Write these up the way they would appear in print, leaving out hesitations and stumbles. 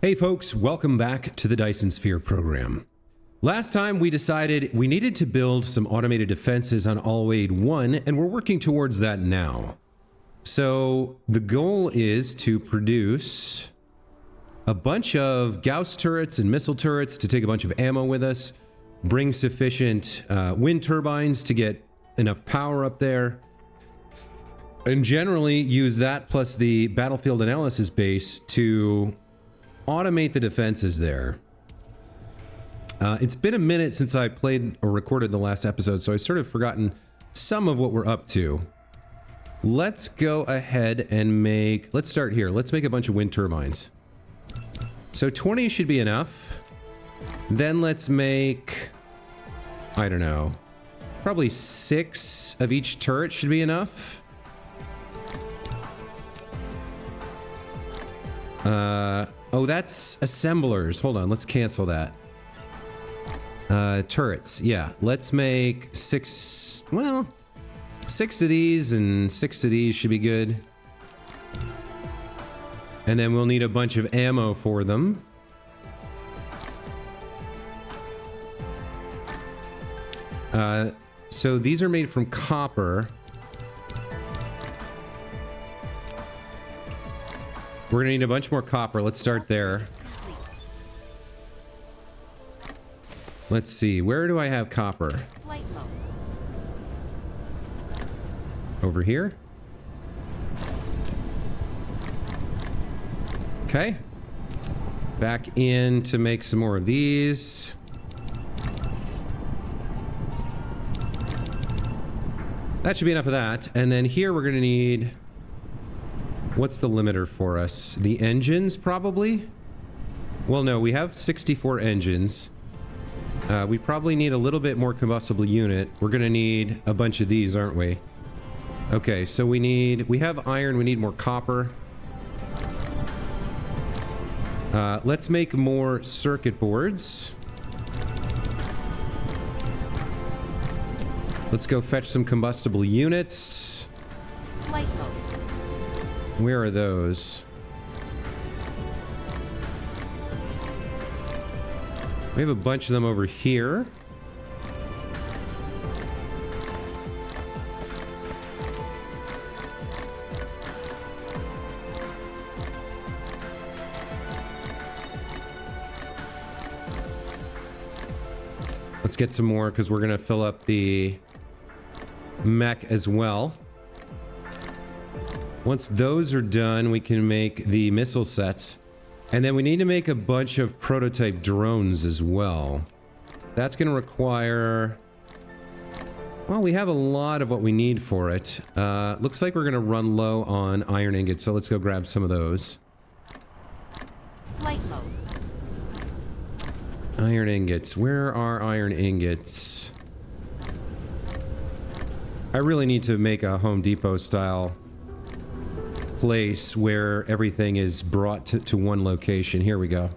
Hey folks, welcome back to the Dyson Sphere program. Last time we decided we needed to build some automated defenses on Alwaid I, and we're working towards that now. So the goal is to produce a bunch of Gauss turrets and missile turrets to take a bunch of ammo with us, bring sufficient wind turbines to get enough power up there, and generally use that plus the battlefield analysis base to automate the defenses there. It's been a minute since I played or recorded the last episode, so I've sort of forgotten some of what we're up to. Let's go ahead and let's start here. Let's make a bunch of wind turbines. So 20 should be enough. Then let's make, I don't know, probably 6 of each turret should be enough. Oh, that's assemblers. Hold on, let's cancel that. Turrets, yeah. Let's make 6, well, 6 of these and 6 of these should be good. And then we'll need a bunch of ammo for them. So these are made from copper. We're gonna need a bunch more copper. Let's start there. Let's see, where do I have copper? Over here? Okay. Back in to make some more of these. That should be enough of that. And then here we're gonna need... What's the limiter for us? The engines, probably? Well, no, we have 64 engines. We probably need a little bit more combustible unit. We're gonna need a bunch of these, aren't we? Okay, so we have iron, we need more copper. Let's make more circuit boards. Let's go fetch some combustible units. Light mode. Where are those? We have a bunch of them over here. Let's get some more because we're going to fill up the mech as well. Once those are done, we can make the missile sets. And then we need to make a bunch of prototype drones as well. That's going to require... Well, we have a lot of what we need for it. Looks like we're going to run low on iron ingots, so let's go grab some of those. Flight mode. Iron ingots. Where are iron ingots? I really need to make a Home Depot style place where everything is brought to one location. Here we go.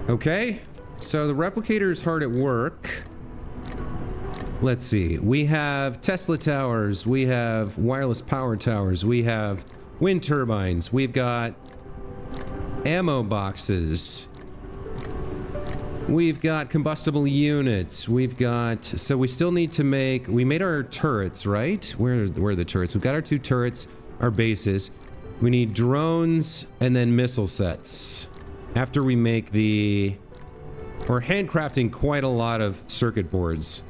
Okay, so the replicator is hard at work. Let's see. We have Tesla towers. We have wireless power towers. We have wind turbines. We've got ammo boxes. We've got combustible units. We've got... So we still need to make... We made our turrets, right? Where are the turrets? We've got our 2 turrets, our bases. We need drones and then missile sets. After we make the... We're handcrafting quite a lot of circuit boards.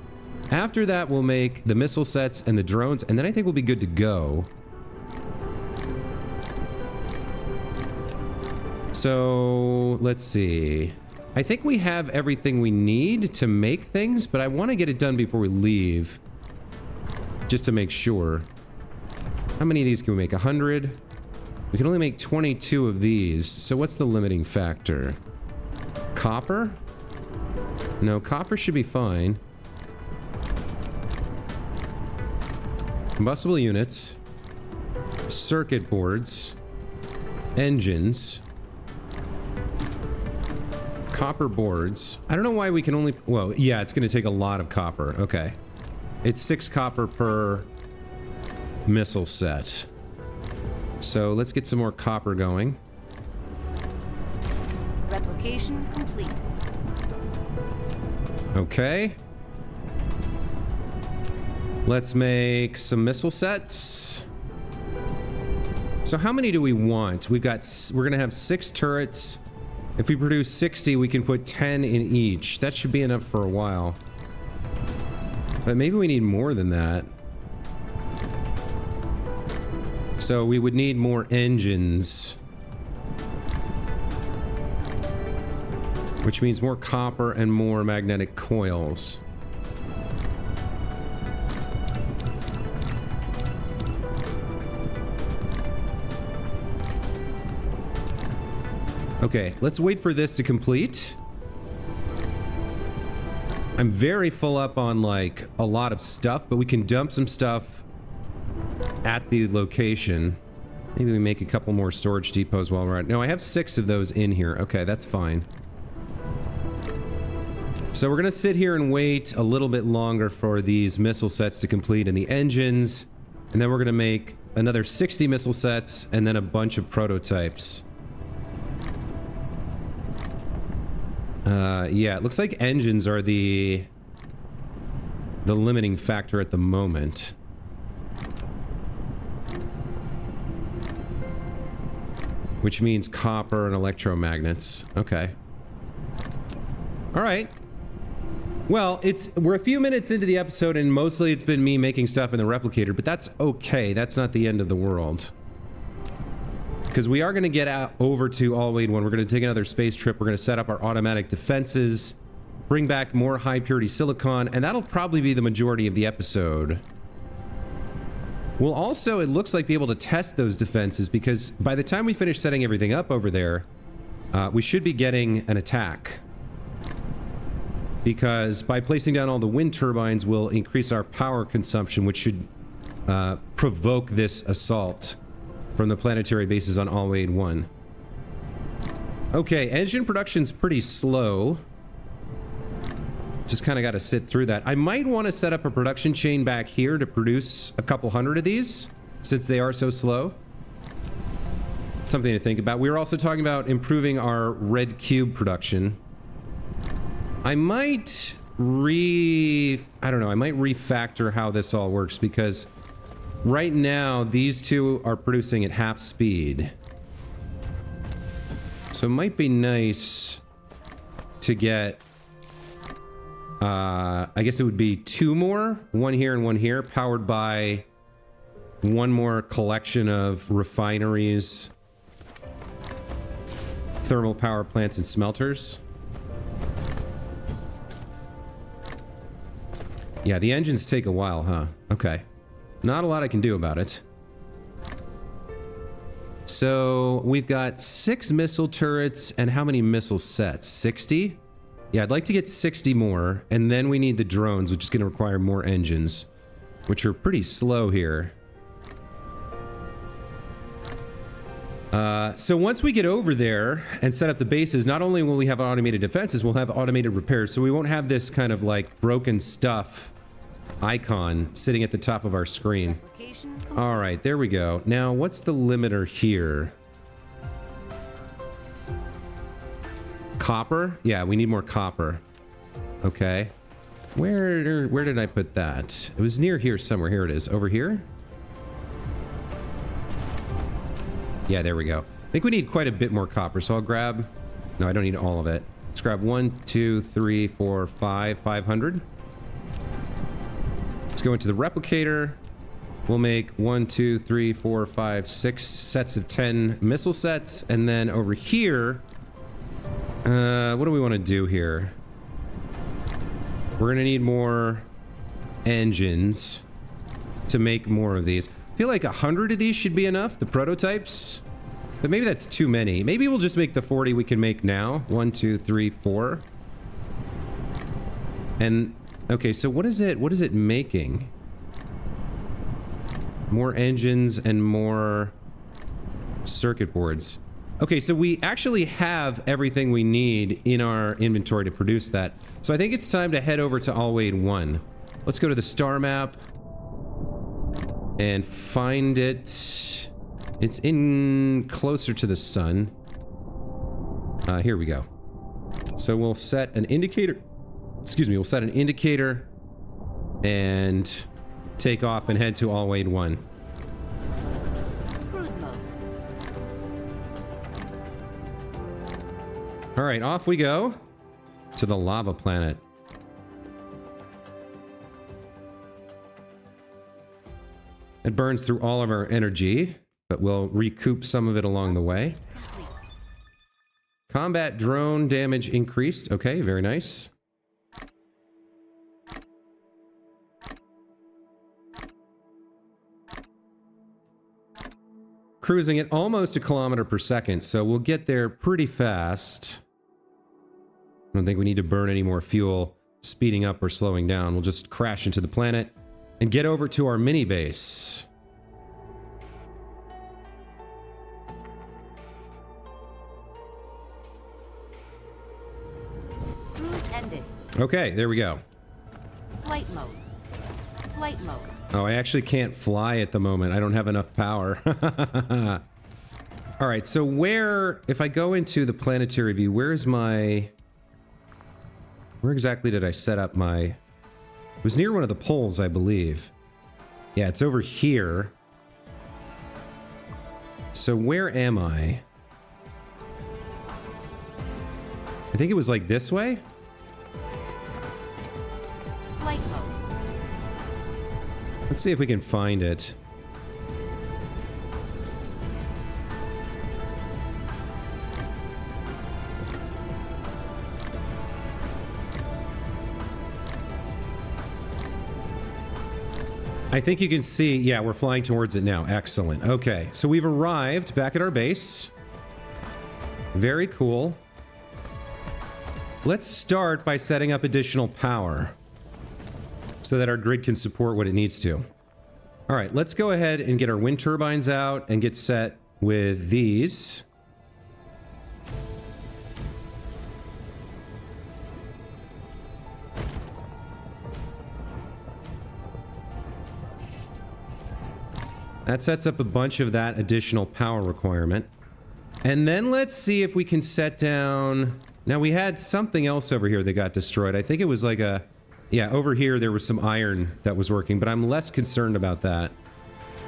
After that, we'll make the missile sets and the drones, and then I think we'll be good to go. So, let's see... I think we have everything we need to make things, but I want to get it done before we leave. Just to make sure. How many of these can we make? 100? We can only make 22 of these. So what's the limiting factor? Copper? No, copper should be fine. Combustible units. Circuit boards. Engines. Copper boards. I don't know why we can only... Well, yeah, it's going to take a lot of copper. Okay. It's 6 copper per missile set. So let's get some more copper going. Replication complete. Okay. Let's make some missile sets. So how many do we want? We're gonna have 6 turrets. If we produce 60, we can put 10 in each. That should be enough for a while. But maybe we need more than that. So we would need more engines. Which means more copper and more magnetic coils. Okay, let's wait for this to complete. I'm very full up on like a lot of stuff, but we can dump some stuff at the location. Maybe we make a couple more storage depots while we're at... No, I have 6 of those in here. Okay, that's fine. So we're gonna sit here and wait a little bit longer for these missile sets to complete and the engines. And then we're gonna make another 60 missile sets and then a bunch of prototypes. Yeah, it looks like engines are the limiting factor at the moment. Which means copper and electromagnets. Okay. All right. Well, we're a few minutes into the episode and mostly it's been me making stuff in the replicator, but that's okay. That's not the end of the world. Because we are going to get out over to Alwaid I. We're going to take another space trip. We're going to set up our automatic defenses, bring back more high purity silicon, and that'll probably be the majority of the episode. We'll also, it looks like, be able to test those defenses because by the time we finish setting everything up over there, we should be getting an attack. Because by placing down all the wind turbines, we'll increase our power consumption, which should provoke this assault from the planetary bases on Alwaid I. Okay, engine production's pretty slow. Just kind of got to sit through that. I might want to set up a production chain back here to produce a couple hundred of these, since they are so slow. Something to think about. We were also talking about improving our red cube production. I might I might refactor how this all works, because right now these two are producing at half speed. So it might be nice to get, I guess it would be 2 more, one here and one here, powered by one more collection of refineries, thermal power plants, and smelters. Yeah, the engines take a while, huh? Okay. Not a lot I can do about it. So, we've got 6 missile turrets, and how many missile sets? 60? Yeah, I'd like to get 60 more, and then we need the drones, which is going to require more engines, which are pretty slow here. So once we get over there and set up the bases, not only will we have automated defenses, we'll have automated repairs, so we won't have this kind of like broken stuff icon sitting at the top of our screen. All right, there we go. Now, what's the limiter here? Copper? Yeah, we need more copper. Okay. Where did I put that? It was near here somewhere. Here it is. Over here? Yeah, there we go. I think we need quite a bit more copper, so I'll grab... No, I don't need all of it. Let's grab 1, 2, 3, 4, 5, 500. Let's go into the replicator. We'll make 1, 2, 3, 4, 5, 6 sets of 10 missile sets, and then over here... what do we want to do here? We're gonna need more engines to make more of these. I feel like 100 of these should be enough, the prototypes. But maybe that's too many. Maybe we'll just make the 40 we can make now. 1, 2, 3, 4. And, okay, so what is it making? More engines and more circuit boards. Okay, so we actually have everything we need in our inventory to produce that. So I think it's time to head over to Alwaid I. Let's go to the star map and find it. It's in closer to the sun. Here we go. So we'll set an indicator. Excuse me, we'll set an indicator and take off and head to Alwaid I. Cruise mode. All right, off we go to the lava planet. It burns through all of our energy, but we'll recoup some of it along the way. Complete. Combat drone damage increased. Okay, very nice. Cruising at almost a kilometer per second, so we'll get there pretty fast. I don't think we need to burn any more fuel speeding up or slowing down. We'll just crash into the planet and get over to our mini base. Cruise ended. Okay, there we go. Flight mode. Flight mode. Oh, I actually can't fly at the moment. I don't have enough power. All right, so where, if I go into the planetary view, where exactly did I set up my... It was near one of the poles, I believe. Yeah, it's over here. So where am I? I think it was like this way? Flight mode. Let's see if we can find it. I think you can see, yeah, we're flying towards it now. Excellent. Okay, so we've arrived back at our base. Very cool. Let's start by setting up additional power so that our grid can support what it needs to. All right, let's go ahead and get our wind turbines out and get set with these. That sets up a bunch of that additional power requirement. And then let's see if we can set down... Now, we had something else over here that got destroyed. I think it was like a... Yeah, over here there was some iron that was working, but I'm less concerned about that.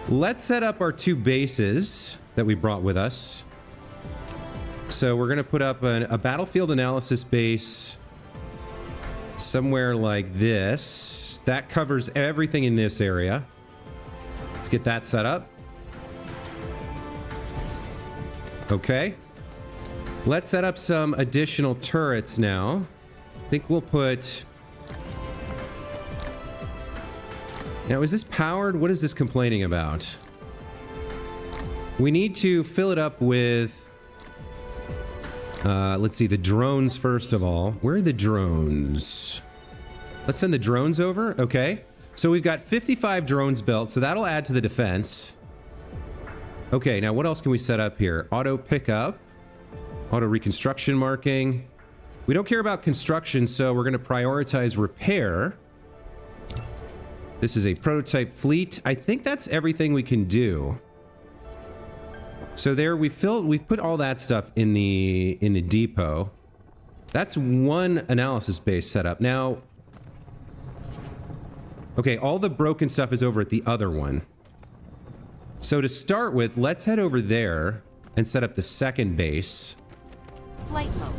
Let's set up our two bases that we brought with us. So we're going to put up a battlefield analysis base somewhere like this. That covers everything in this area. Let's get that set up. Okay. Let's set up some additional turrets now. I think we'll put... Now, is this powered? What is this complaining about? We need to fill it up with... let's see, the drones first of all. Where are the drones? Let's send the drones over. Okay. So we've got 55 drones built, so that'll add to the defense. Okay, now what else can we set up here? Auto pickup. Auto reconstruction marking. We don't care about construction, so we're going to prioritize repair. This is a prototype fleet. I think that's everything we can do. So there we've put all that stuff in the depot. That's one analysis base set up. Now, okay, all the broken stuff is over at the other one. So to start with, let's head over there and set up the second base. Flight mode.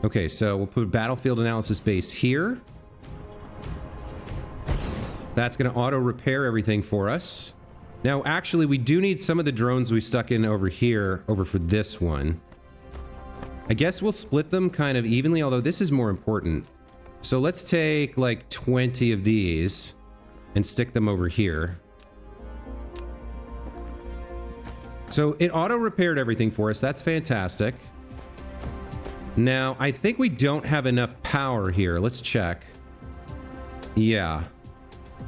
Okay, so we'll put battlefield analysis base here. That's going to auto repair everything for us. Now, actually, we do need some of the drones we stuck in over here, over for this one. I guess we'll split them kind of evenly, although this is more important. So let's take like 20 of these and stick them over here. So it auto repaired everything for us. That's fantastic. Now, I think we don't have enough power here. Let's check. Yeah.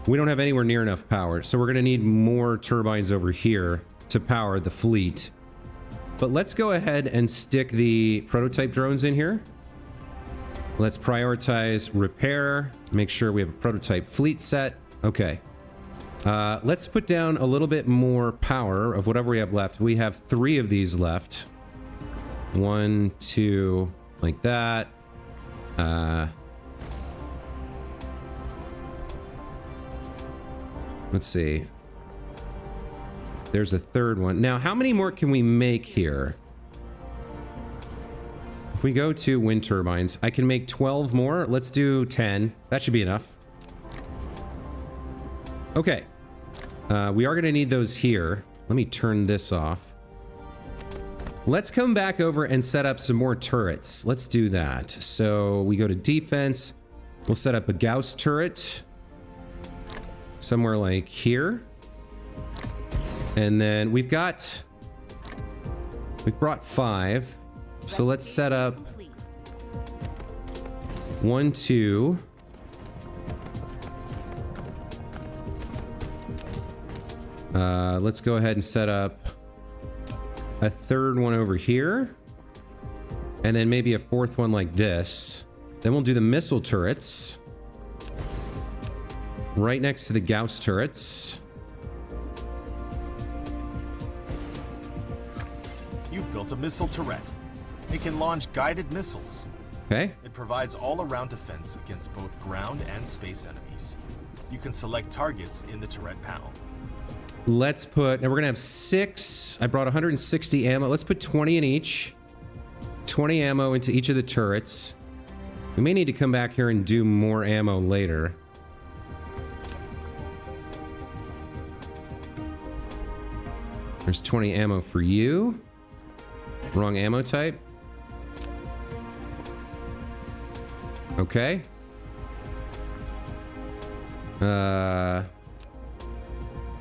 We don't have anywhere near enough power, so we're going to need more turbines over here to power the fleet. But let's go ahead and stick the prototype drones in here. Let's prioritize repair. Make sure we have a prototype fleet set. Okay. Let's put down a little bit more power of whatever we have left. We have 3 of these left. 1, 2, like that. Let's see. There's a 3rd one. Now, how many more can we make here? If we go to wind turbines, I can make 12 more. Let's do 10. That should be enough. Okay. We are going to need those here. Let me turn this off. Let's come back over and set up some more turrets. Let's do that. So we go to defense. We'll set up a Gauss turret. Somewhere like here. And then we've brought 5. So let's set up 1, 2. Let's go ahead and set up a 3rd one over here. And then maybe a 4th one like this. Then we'll do the missile turrets. Right next to the Gauss turrets. You've built a missile turret. It can launch guided missiles. Okay. It provides all-around defense against both ground and space enemies. You can select targets in the turret panel. Let's put, and we're gonna have 6. I brought 160 ammo. Let's put 20 in each. 20 ammo into each of the turrets. We may need to come back here and do more ammo later. There's 20 ammo for you. Wrong ammo type. Okay.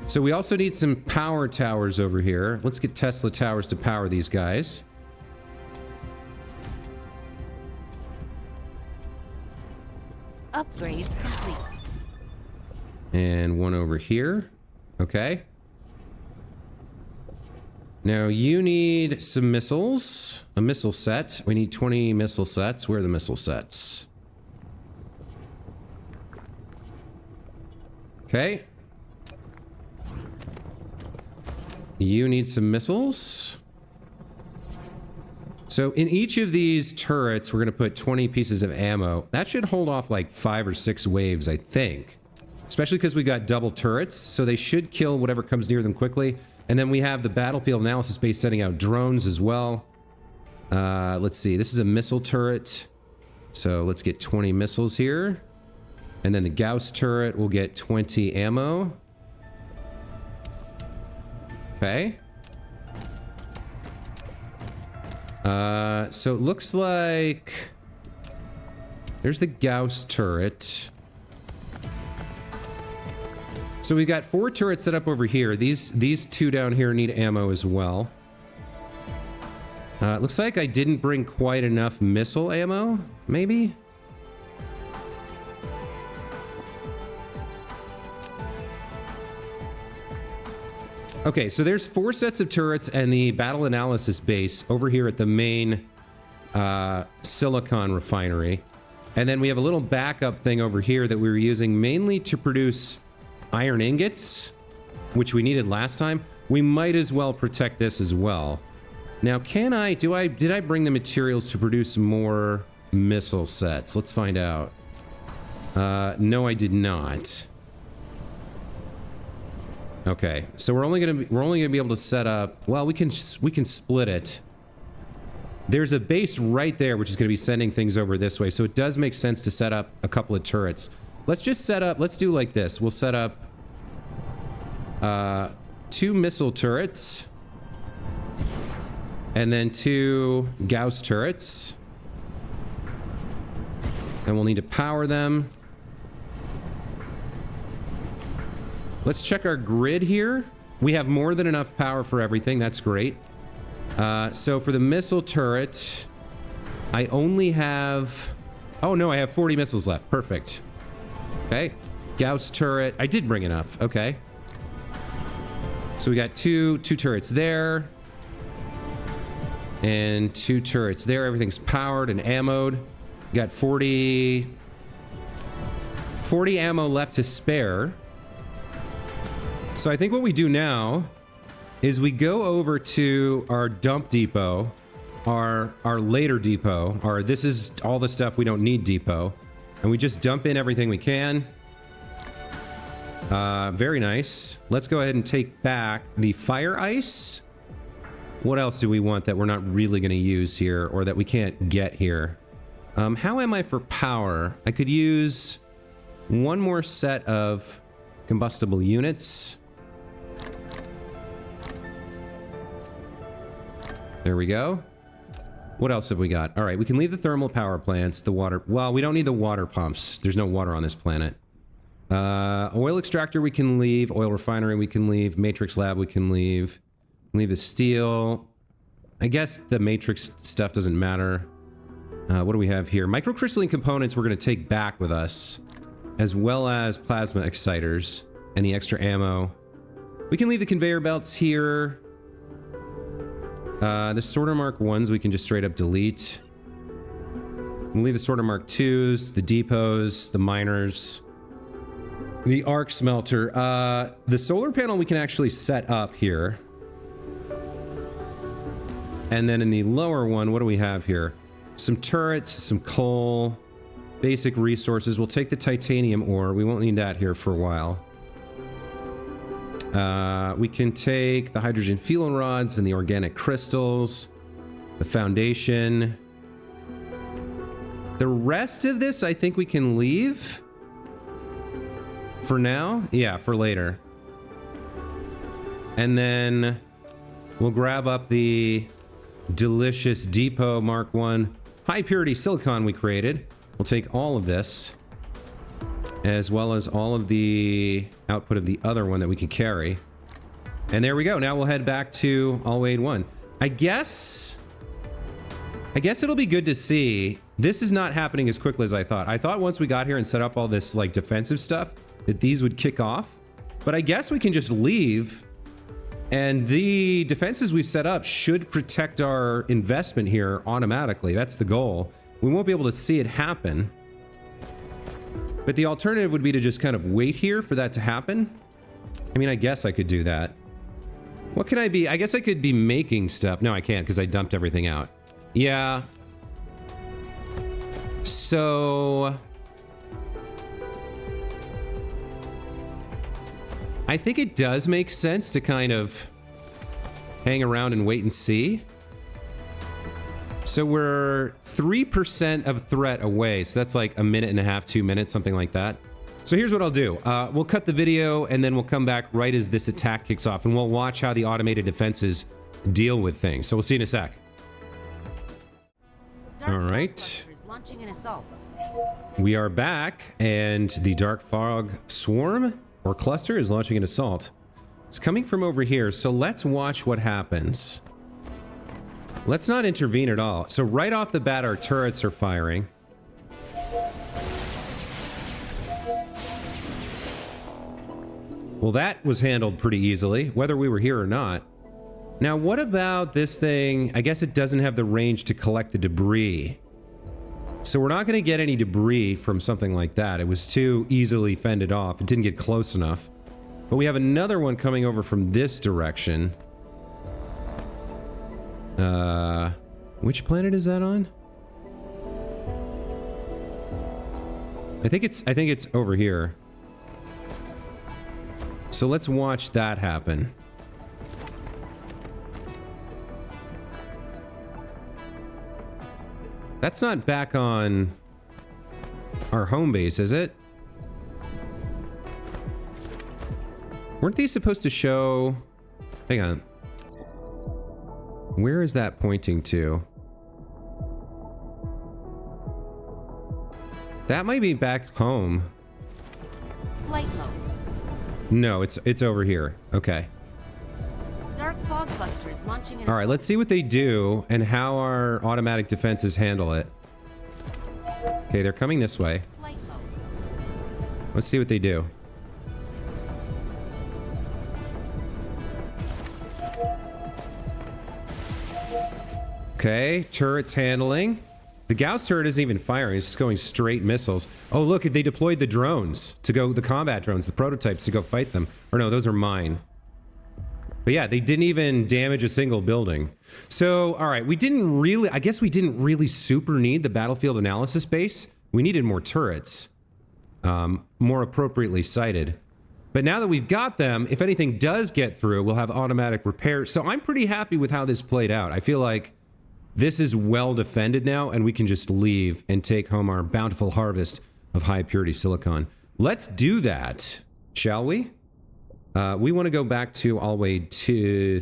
So we also need some power towers over here. Let's get Tesla towers to power these guys. Upgrade complete. And one over here. Okay. Now you need some missiles. A missile set. We need 20 missile sets. Where are the missile sets? Okay. You need some missiles. So in each of these turrets, we're going to put 20 pieces of ammo. That should hold off like 5 or 6 waves, I think. Especially because we got double turrets, so they should kill whatever comes near them quickly. And then we have the battlefield analysis base setting out drones as well. Let's see. This is a missile turret. So let's get 20 missiles here. And then the Gauss turret will get 20 ammo. Okay. So it looks like there's the Gauss turret. So we've got 4 turrets set up over here. These 2 down here need ammo as well. It looks like I didn't bring quite enough missile ammo, maybe? Okay, so there's 4 sets of turrets and the battle analysis base over here at the main silicon refinery. And then we have a little backup thing over here that we were using mainly to produce iron ingots, which we needed last time. We might as well protect this as well. Now, did I bring the materials to produce more missile sets? Let's find out. No, I did not. Okay, so we're only gonna be able to set up. Well, we can split it. There's a base right there, which is going to be sending things over this way. So it does make sense to set up a couple of turrets. Let's just set up. Let's do like this. We'll set up 2 missile turrets, and then 2 Gauss turrets, and we'll need to power them. Let's check our grid here. We have more than enough power for everything. That's great. So for the missile turret, I only have... Oh, no, I have 40 missiles left. Perfect. Okay. Gauss turret. I did bring enough. Okay. So we got two turrets there. And 2 turrets there. Everything's powered and ammoed. Got 40 ammo left to spare. So I think what we do now is we go over to our dump depot, our later depot, or this is all the stuff we don't need depot, and we just dump in everything we can. Very nice. Let's go ahead and take back the fire ice. What else do we want that we're not really going to use here, or that we can't get here? How am I for power? I could use one more set of combustible units. There we go. What else have we got? All right, we can leave the thermal power plants, the water. Well, we don't need the water pumps. There's no water on this planet. Oil extractor we can leave. Oil refinery we can leave. Matrix lab we can leave. Leave the steel. I guess the matrix stuff doesn't matter. What do we have here? Microcrystalline components we're going to take back with us, as well as plasma exciters and the extra ammo. We can leave the conveyor belts here. The sorter mark 1s we can just straight up delete. We'll leave the sorter mark 2s, the depots, the miners, the arc smelter. The solar panel we can actually set up here. And then in the lower one, what do we have here? Some turrets, some coal, basic resources. We'll take the titanium ore. We won't need that here for a while. We can take the hydrogen fuel rods and the organic crystals, the foundation. The rest of this, I think we can leave for now. Yeah, for later. And then we'll grab up the delicious Depot Mark 1 high purity silicon we created. We'll take all of this, as well as all of the output of the other one that we can carry. And there we go. Now we'll head back to Alwaid 1. I guess it'll be good to see. This is not happening as quickly as I thought. I thought once we got here and set up all this like defensive stuff that these would kick off. But I guess we can just leave, and the defenses we've set up should protect our investment here automatically. That's the goal. We won't be able to see it happen. But the alternative would be to just kind of wait here for that to happen. I mean, I guess I could do that. What can I be? I guess I could be making stuff. No, I can't because I dumped everything out. Yeah. So I think it does make sense to kind of hang around and wait and see. So we're 3% of threat away. So that's like a minute and a half, 2 minutes, something like that. So here's what I'll do. We'll cut the video and then we'll come back right as this attack kicks off, and we'll watch how the automated defenses deal with things. So we'll see you in a sec. All right. Launching an assault. We are back, and the Dark Fog Swarm or Cluster is launching an assault. It's coming from over here, so let's watch what happens. Let's not intervene at all. So right off the bat, our turrets are firing. Well, that was handled pretty easily, whether we were here or not. Now, what about this thing? I guess it doesn't have the range to collect the debris. So we're not going to get any debris from something like that. It was too easily fended off. It didn't get close enough. But we have another one coming over from this direction. Which planet is that on? I think it's over here. So let's watch that happen. That's not back on our home base, is it? Weren't these supposed to show... Hang on. Where is that pointing to? That might be back home. Flight mode. No, it's over here. Okay. Dark fog cluster is launching an All right, let's see what they do and how our automatic defenses handle it. Okay, they're coming this way. Flight mode. Let's see what they do. Okay, turrets handling. The Gauss turret isn't even firing. It's just going straight missiles. Oh, look, they deployed the drones to go, the combat drones, the prototypes to go fight them. Or no, those are mine. But yeah, they didn't even damage a single building. So, all right, we didn't really, I guess we didn't really super need the battlefield analysis base. We needed more turrets, more appropriately sighted. But now that we've got them, if anything does get through, we'll have automatic repair. So I'm pretty happy with how this played out. I feel like this is well defended now, and we can just leave and take home our bountiful harvest of high purity silicon. Let's do that, shall we? We want to go back to Alwaid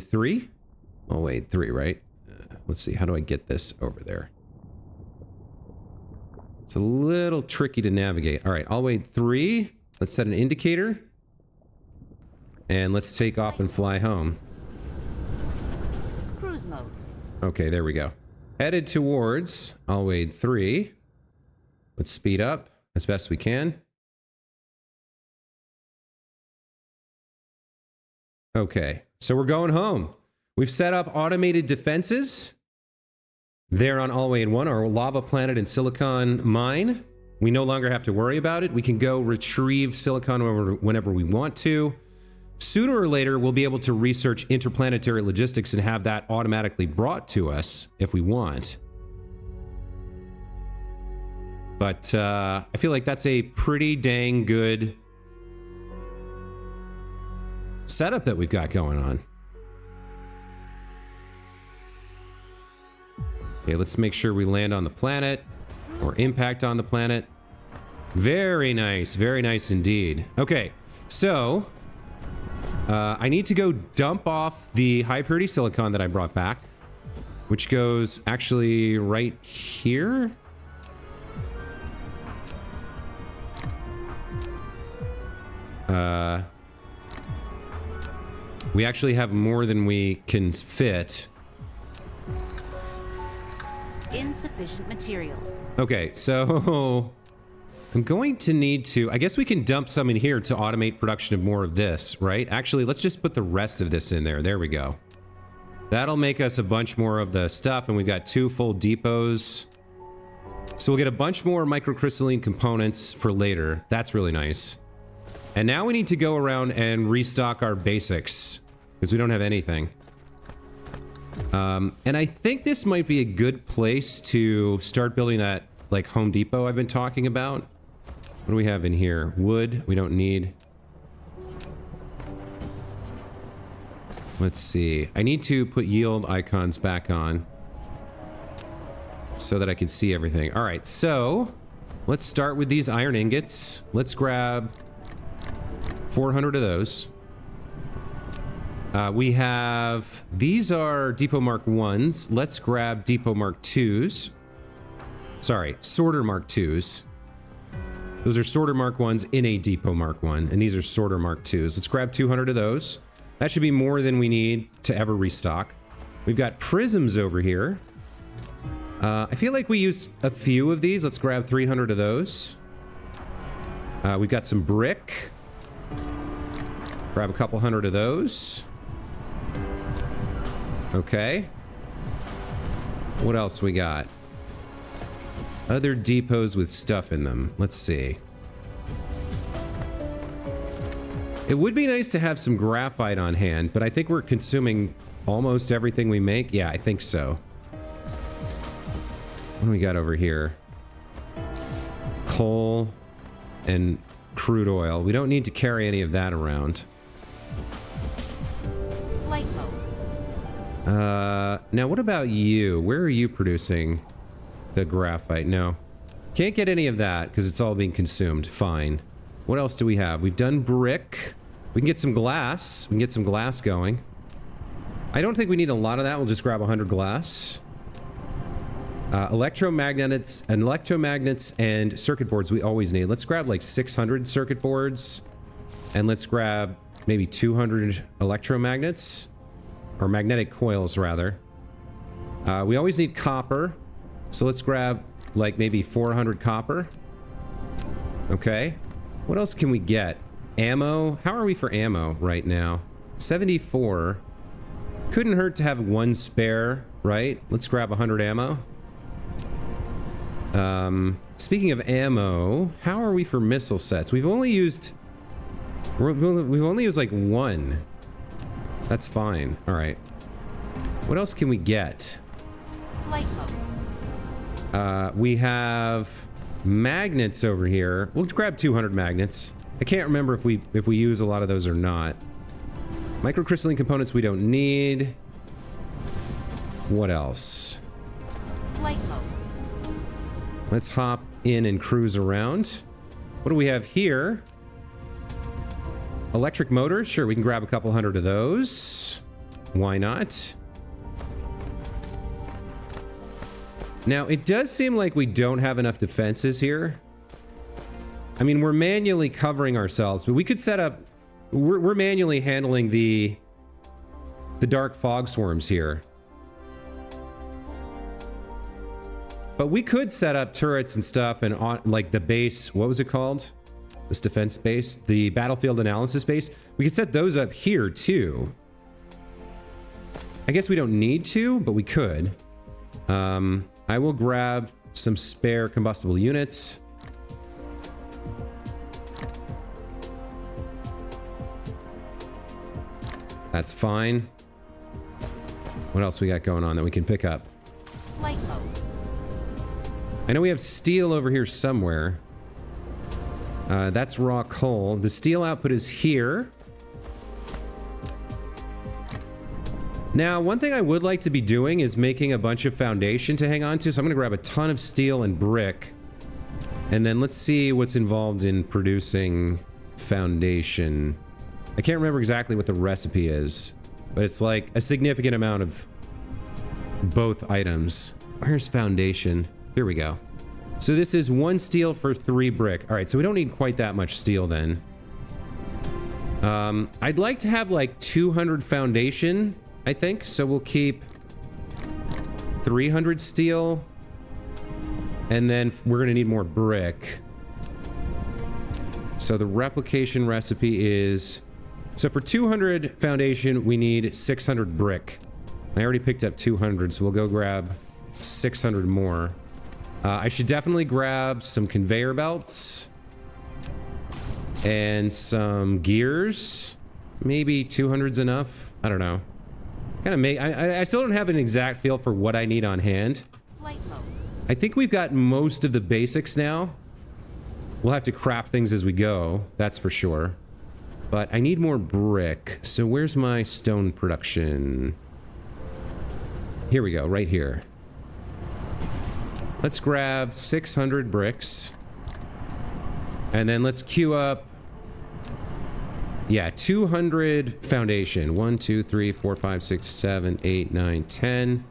3. Alwaid 3, right? Let's see, how do I get this over there? It's a little tricky to navigate. All right, Alwaid 3. Let's set an indicator. And let's take off and fly home. Cruise mode. Okay, there we go. Headed towards Alwaid 3. Let's speed up as best we can. Okay, so we're going home. We've set up automated defenses. There on Alwaid 1, our lava planet and silicon mine. We no longer have to worry about it. We can go retrieve silicon whenever we want to. Sooner or later, we'll be able to research interplanetary logistics and have that automatically brought to us if we want. But I feel like that's a pretty dang good setup that we've got going on. Okay, let's make sure we land on the planet or impact on the planet. Very nice indeed. Okay, so I need to go dump off the high purity silicon that I brought back, which goes actually right here. We actually have more than we can fit. Insufficient materials. Okay, so I'm going to need to, I guess we can dump some in here to automate production of more of this, right? Actually, let's just put the rest of this in there. There we go. That'll make us a bunch more of the stuff, and we've got 2 full depots. So we'll get a bunch more microcrystalline components for later. That's really nice. And now we need to go around and restock our basics, because we don't have anything. And I think this might be a good place to start building that, like, Home Depot I've been talking about. What do we have in here? Wood, we don't need. Let's see. I need to put yield icons back on so that I can see everything. All right, so let's start with these iron ingots. Let's grab 400 of those. We have, these are Depot Mark 1s. Let's grab Depot Mark 2s. Sorry, Sorter Mark 2s. Those are Sorter Mark 1s in a Depot Mark 1, and these are Sorter Mark 2s. Let's grab 200 of those. That should be more than we need to ever restock. We've got prisms over here. I feel like we use a few of these. Let's grab 300 of those. We've got some brick. Grab a couple hundred of those. Okay. What else we got? Other depots with stuff in them. Let's see. It would be nice to have some graphite on hand, but I think we're consuming almost everything we make. Yeah, I think so. What do we got over here? Coal and crude oil. We don't need to carry any of that around. Flight mode. Now what about you? Where are you producing the graphite? No. Can't get any of that because it's all being consumed. Fine. What else do we have? We've done brick. We can get some glass. We can get some glass going. I don't think we need a lot of that. We'll just grab 100 glass. Electromagnets and circuit boards we always need. Let's grab like 600 circuit boards. And let's grab maybe 200 electromagnets. Or magnetic coils, rather. We always need copper. So let's grab like maybe 400 copper. Okay. What else can we get? Ammo. How are we for ammo right now? 74. Couldn't hurt to have one spare, right? Let's grab 100 ammo. Speaking of ammo, how are we for missile sets? We've only used like one. That's fine. All right. What else can we get? Flight mode. We have magnets over here. We'll grab 200 magnets. I can't remember if we use a lot of those or not. Microcrystalline components we don't need. What else? Flight mode. Let's hop in and cruise around. What do we have here? Electric motors. Sure, we can grab a couple hundred of those. Why not? Now, it does seem like we don't have enough defenses here. I mean, we're manually covering ourselves, but we could set up... We're manually handling the dark fog swarms here. But we could set up turrets and stuff and on, like the base, what was it called? This defense base, the battlefield analysis base. We could set those up here too. I guess we don't need to, but we could. I will grab some spare combustible units. That's fine. What else we got going on that we can pick up? Flight mode. I know we have steel over here somewhere. That's raw coal. The steel output is here. Now, one thing I would like to be doing is making a bunch of foundation to hang on to. So I'm going to grab a ton of steel and brick. And then let's see what's involved in producing foundation. I can't remember exactly what the recipe is, but it's like a significant amount of both items. Where's foundation? Here we go. So this is 1 steel for 3 brick. All right, so we don't need quite that much steel then. I'd like to have like 200 foundation, I think. So we'll keep 300 steel. And then we're going to need more brick. So the replication recipe is... So for 200 foundation, we need 600 brick. I already picked up 200, so we'll go grab 600 more. I should definitely grab some conveyor belts and some gears. Maybe 200's enough. I don't know. I still don't have an exact feel for what I need on hand. Flight mode. I think we've got most of the basics now. We'll have to craft things as we go, that's for sure. But I need more brick. So where's my stone production? Here we go, right here. Let's grab 600 bricks. And then let's queue up... Yeah, 200 foundation. 1, 2, 3, 4, 5, 6, 7, 8, 9, 10.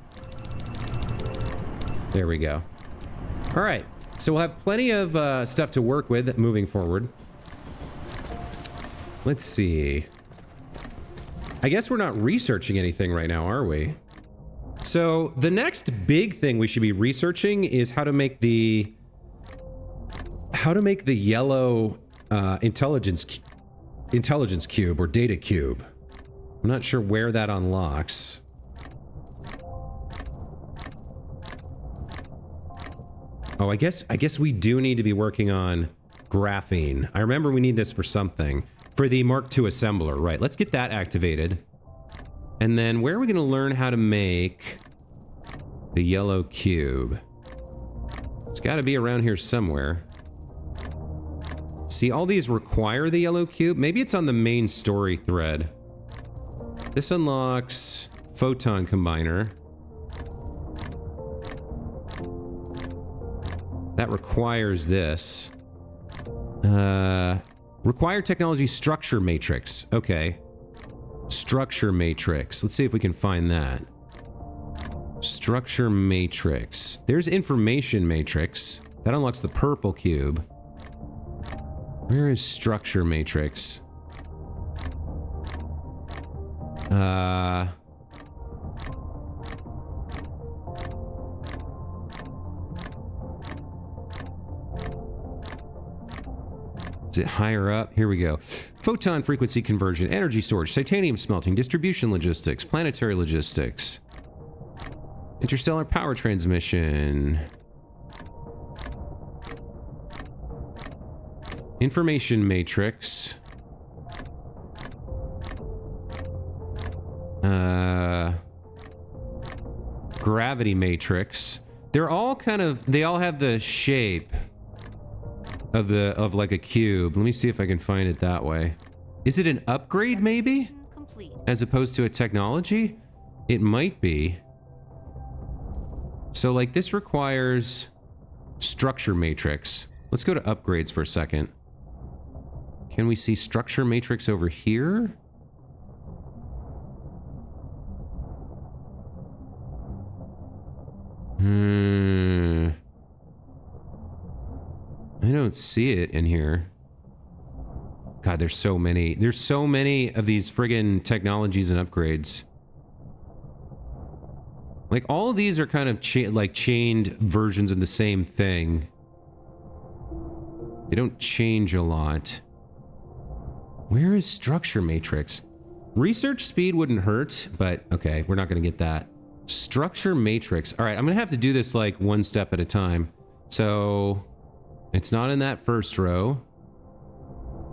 There we go. All right. So we'll have plenty of stuff to work with moving forward. Let's see. I guess we're not researching anything right now, are we? So the next big thing we should be researching is how to make the yellow intelligence cube or data cube. I'm not sure where that unlocks. Oh, I guess we do need to be working on graphene. I remember we need this for something. For the Mark II assembler, right? Let's get that activated. And then where are we going to learn how to make the yellow cube? It's got to be around here somewhere. See, all these require the yellow cube. Maybe it's on the main story thread. This unlocks photon combiner. That requires this. Required technology structure matrix. Okay. Structure matrix. Let's see if we can find that. Structure matrix. There's information matrix. That unlocks the purple cube. Where is structure matrix? Is it higher up? Here we go. Photon frequency conversion, energy storage, titanium smelting, distribution logistics, planetary logistics, interstellar power transmission. Information matrix. Gravity matrix. They're all kind of, they all have the shape of like a cube. Let me see if I can find it that way. Is it an upgrade maybe? Complete. As opposed to a technology? It might be. So like this requires structure matrix. Let's go to upgrades for a second. Can we see structure matrix over here? I don't see it in here. God, there's so many. There's so many of these friggin' technologies and upgrades. Like, all of these are kind of chained versions of the same thing. They don't change a lot. Where is structure matrix? Research speed wouldn't hurt, but okay, we're not going to get that. Structure matrix. All right, I'm going to have to do this like one step at a time. So it's not in that first row.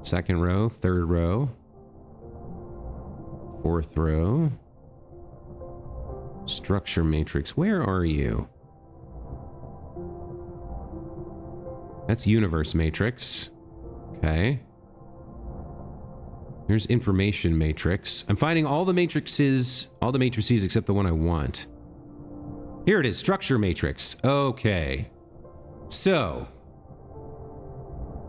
Second row, third row. Fourth row. Structure matrix. Where are you? That's universe matrix. Okay. Here's information matrix. I'm finding all the matrices except the one I want. Here it is, structure matrix. Okay. So,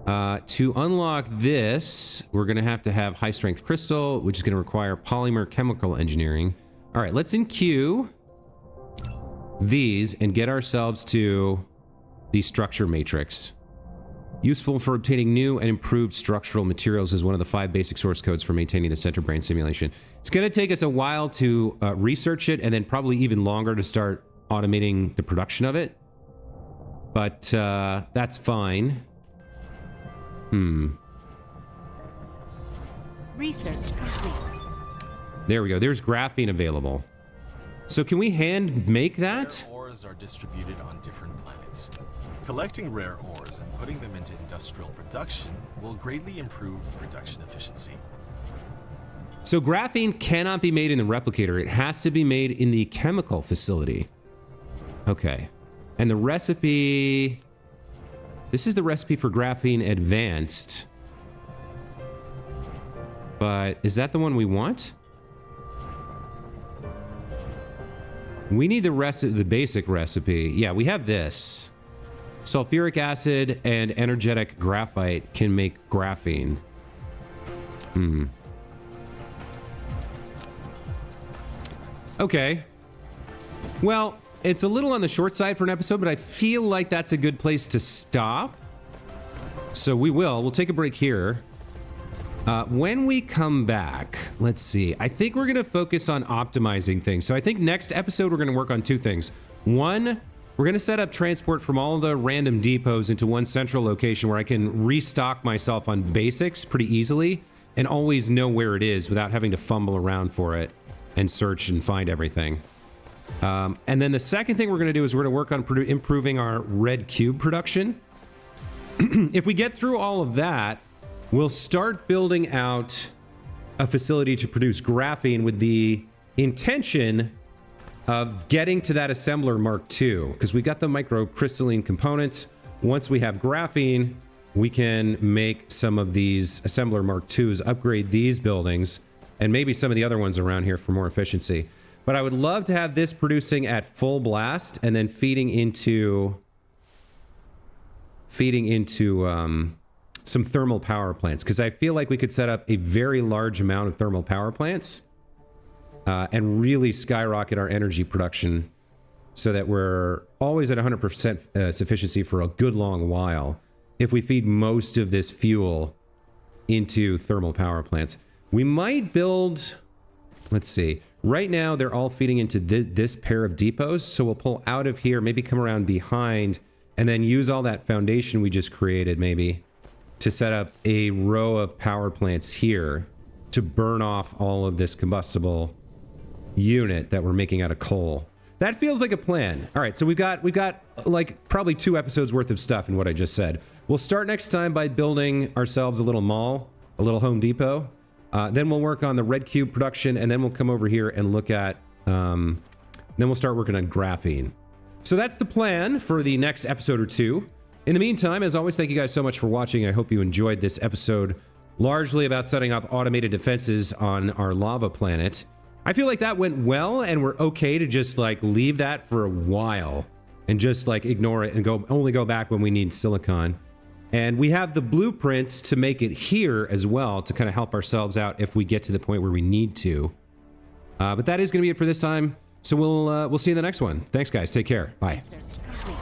to unlock this, we're going to have high strength crystal, which is going to require polymer chemical engineering. All right, let's enqueue these and get ourselves to the structure matrix. Useful for obtaining new and improved structural materials is one of the 5 basic source codes for maintaining the center brain simulation. It's going to take us a while to research it, and then probably even longer to start automating the production of it. But that's fine. Research complete. There we go. There's graphene available. So can we hand make that? Rare ores are distributed on different planets. Collecting rare ores and putting them into industrial production will greatly improve production efficiency. So graphene cannot be made in the replicator. It has to be made in the chemical facility. Okay. And the recipe... This is the recipe for graphene advanced. But is that the one we want? We need the basic recipe. Yeah, we have this. Sulfuric acid and energetic graphite can make graphene. Okay. Well, it's a little on the short side for an episode, but I feel like that's a good place to stop. So we'll take a break here. When we come back, let's see. I think we're going to focus on optimizing things. So I think next episode, we're going to work on 2 things. One, we're going to set up transport from all of the random depots into one central location where I can restock myself on basics pretty easily and always know where it is without having to fumble around for it and search and find everything. And then the second thing we're going to do is we're going to work on improving our red cube production. If we get through all of that, we'll start building out a facility to produce graphene with the intention of getting to that assembler Mark II, because we got the microcrystalline components. Once we have graphene, we can make some of these assembler Mark IIs, upgrade these buildings, and maybe some of the other ones around here for more efficiency. But I would love to have this producing at full blast and then feeding into some thermal power plants, because I feel like we could set up a very large amount of thermal power plants and really skyrocket our energy production so that we're always at 100% sufficiency for a good long while if we feed most of this fuel into thermal power plants. We might build, let's see, right now they're all feeding into this pair of depots, so we'll pull out of here, maybe come around behind, and then use all that foundation we just created maybe to set up a row of power plants here to burn off all of this combustible unit that we're making out of coal. That feels like a plan. All right, so we've got like probably 2 episodes worth of stuff in what I just said. We'll start next time by building ourselves a little mall, a little Home Depot. Then we'll work on the red cube production, and then we'll come over here and look at, then we'll start working on graphene. So that's the plan for the next episode or two. In the meantime, as always, thank you guys so much for watching. I hope you enjoyed this episode, largely about setting up automated defenses on our lava planet. I feel like that went well, and we're okay to just like leave that for a while and just like ignore it and only go back when we need silicon. And we have the blueprints to make it here as well to kind of help ourselves out if we get to the point where we need to. But that is going to be it for this time. So we'll see you in the next one. Thanks, guys. Take care. Bye. Research complete.